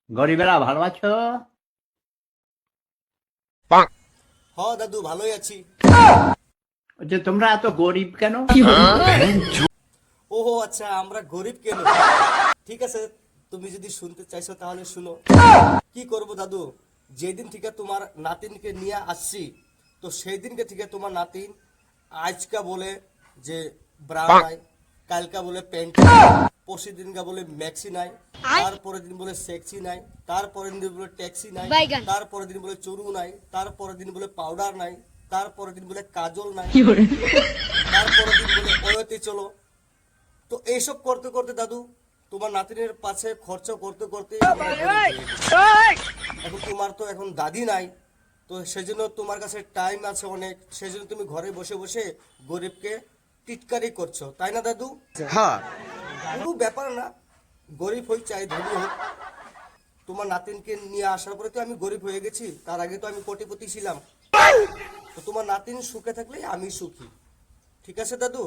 গরিবেরা ভালো আছো? হ দাদু ভালোই আছি। যে তোমরা এত গরিব কেন? ওহো আচ্ছা, আমরা গরিব কেন? ঠিক আছে, তুমি যদি শুনতে চাইছো তাহলে শুনো। কি করব দাদু, যেদিন থেকে তোমার নাতিনকে নিয়ে আসছি, তো সেই দিনকে থেকে তোমার নাতিন আজকা বলে যে ব্রা নাই, কালকা বলে প্যান্ট নাই, পরশু দিনকা বলে ম্যাক্সি নাই, তারপরের দিন বলে সেক্সি নাই, তারপরের দিন বলে ট্যাক্সি নাই, তারপরের দিন বলে চুরু নাই, তারপরের দিন বলে পাউডার নাই, তারপরের দিন বলে কাজল নাই, তারপরের দিন বলে ওয়তে চলো। তো এইসব করতে করতে দাদু, তোমার নাতিনের পাশে খরচা করতে করতে আমরা গরিব হয়ে গেছি। এখন তোমার তো এখন দাদি নাই, তো সেজন্য তোমার কাছে টাইম আছে অনেক, সেজন্য তুমি ঘরে বসে বসে গরিবকে টিটকারি করছো, তাই না দাদু? হ্যাঁ। কোনো ব্যাপার না, গরিব হই চাই ধনী হোক, তোমার নাতিনকে নিয়ে আসার পরে তো আমি গরিব হয়ে গেছি, তার আগে তো আমি কোটিপতি ছিলাম। তো তোমার নাতিন সুখে থাকলেই আমি সুখী। ঠিক আছে দাদু?